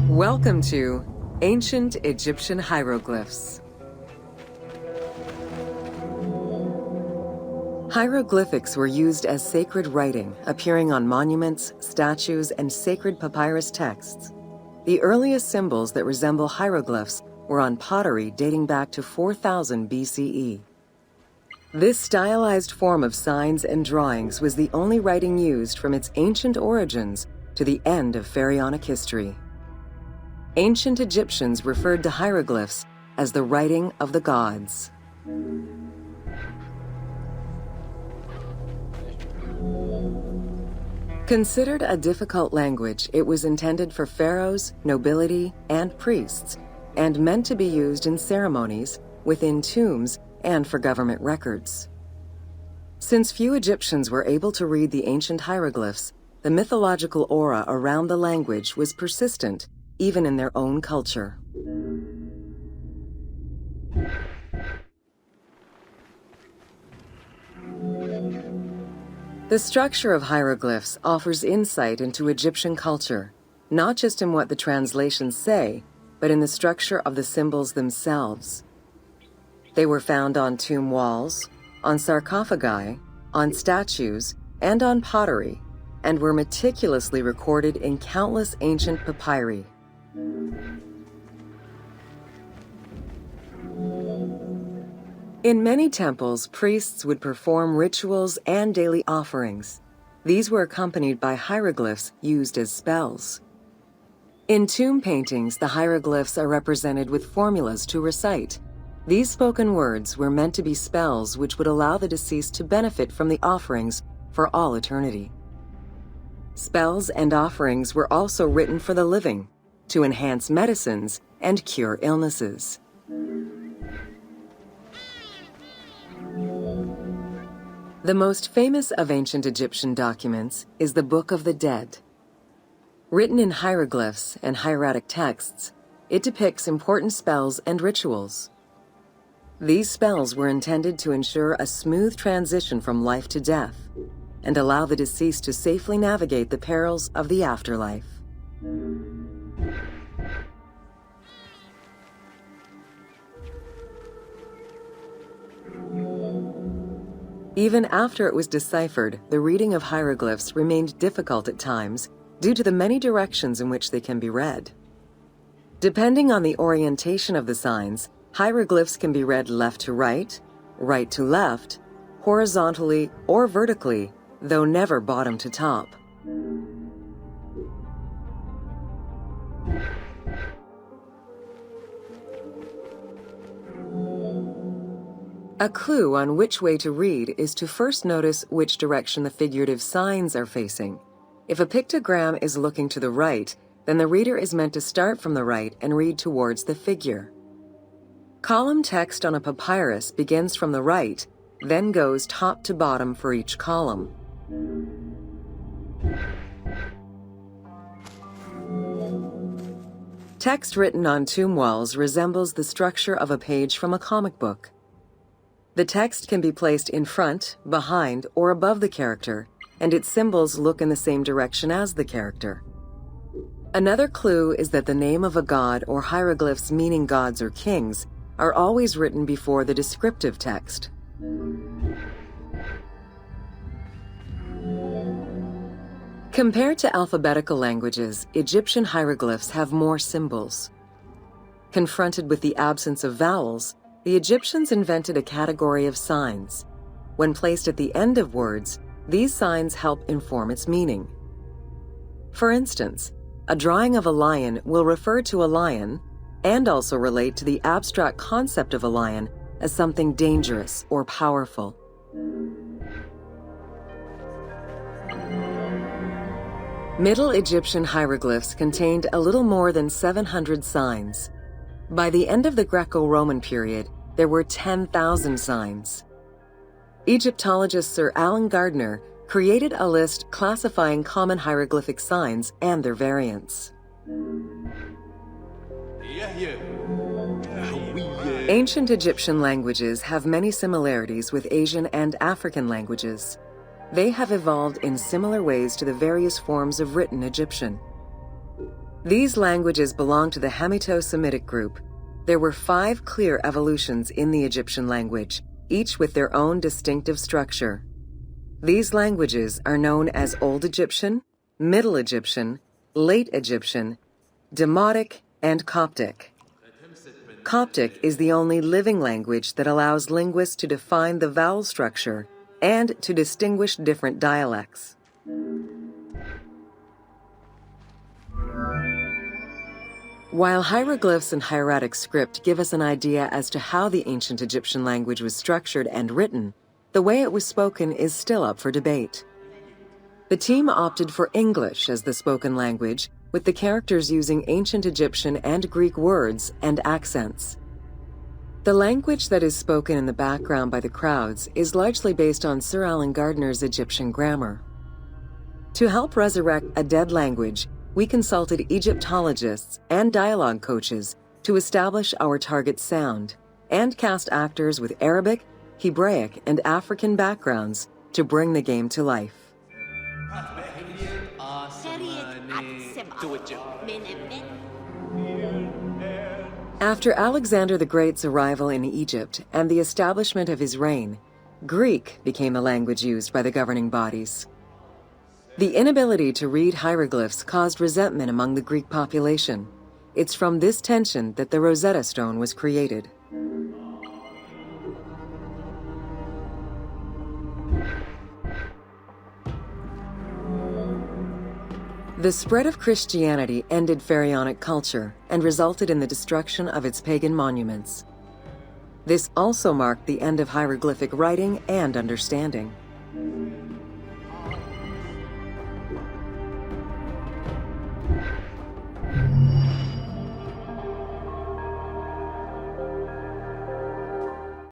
Welcome to Ancient Egyptian Hieroglyphs. Hieroglyphics were used as sacred writing, appearing on monuments, statues, and sacred papyrus texts. The earliest symbols that resemble hieroglyphs were on pottery dating back to 4000 BCE. This stylized form of signs and drawings was the only writing used from its ancient origins to the end of pharaonic history. Ancient Egyptians referred to hieroglyphs as the writing of the gods. Considered a difficult language, it was intended for pharaohs, nobility, and priests, and meant to be used in ceremonies, within tombs, and for government records. Since few Egyptians were able to read the ancient hieroglyphs, the mythological aura around the language was persistent, even in their own culture. The structure of hieroglyphs offers insight into Egyptian culture, not just in what the translations say, but in the structure of the symbols themselves. They were found on tomb walls, on sarcophagi, on statues, and on pottery, and were meticulously recorded in countless ancient papyri. In many temples, priests would perform rituals and daily offerings. These were accompanied by hieroglyphs used as spells. In tomb paintings, the hieroglyphs are represented with formulas to recite. These spoken words were meant to be spells which would allow the deceased to benefit from the offerings for all eternity. Spells and offerings were also written for the living, to enhance medicines and cure illnesses. The most famous of ancient Egyptian documents is the Book of the Dead. Written in hieroglyphs and hieratic texts, it depicts important spells and rituals. These spells were intended to ensure a smooth transition from life to death and allow the deceased to safely navigate the perils of the afterlife. Even after it was deciphered, the reading of hieroglyphs remained difficult at times due to the many directions in which they can be read. Depending on the orientation of the signs, hieroglyphs can be read left to right, right to left, horizontally or vertically, though never bottom to top. A clue on which way to read is to first notice which direction the figurative signs are facing. If a pictogram is looking to the right, then the reader is meant to start from the right and read towards the figure. Column text on a papyrus begins from the right, then goes top to bottom for each column. Text written on tomb walls resembles the structure of a page from a comic book. The text can be placed in front, behind, or above the character, and its symbols look in the same direction as the character. Another clue is that the name of a god or hieroglyphs meaning gods or kings are always written before the descriptive text. Compared to alphabetical languages, Egyptian hieroglyphs have more symbols. Confronted with the absence of vowels, the Egyptians invented a category of signs. When placed at the end of words, these signs help inform its meaning. For instance, a drawing of a lion will refer to a lion and also relate to the abstract concept of a lion as something dangerous or powerful. Middle Egyptian hieroglyphs contained a little more than 700 signs. By the end of the Greco-Roman period, there were 10,000 signs. Egyptologist Sir Alan Gardner created a list classifying common hieroglyphic signs and their variants. Ancient Egyptian languages have many similarities with Asian and African languages. They have evolved in similar ways to the various forms of written Egyptian. These languages belong to the Hamito-Semitic group. There were 5 clear evolutions in the Egyptian language, each with their own distinctive structure. These languages are known as Old Egyptian, Middle Egyptian, Late Egyptian, Demotic, and Coptic. Coptic is the only living language that allows linguists to define the vowel structure and to distinguish different dialects. While hieroglyphs and hieratic script give us an idea as to how the ancient Egyptian language was structured and written, the way it was spoken is still up for debate. The team opted for English as the spoken language, with the characters using ancient Egyptian and Greek words and accents. The language that is spoken in the background by the crowds is largely based on Sir Alan Gardner's Egyptian grammar. To help resurrect a dead language, we consulted Egyptologists and dialogue coaches to establish our target sound and cast actors with Arabic, Hebraic, and African backgrounds to bring the game to life. After Alexander the Great's arrival in Egypt and the establishment of his reign, Greek became the language used by the governing bodies. The inability to read hieroglyphs caused resentment among the Greek population. It's from this tension that the Rosetta Stone was created. The spread of Christianity ended pharaonic culture and resulted in the destruction of its pagan monuments. This also marked the end of hieroglyphic writing and understanding.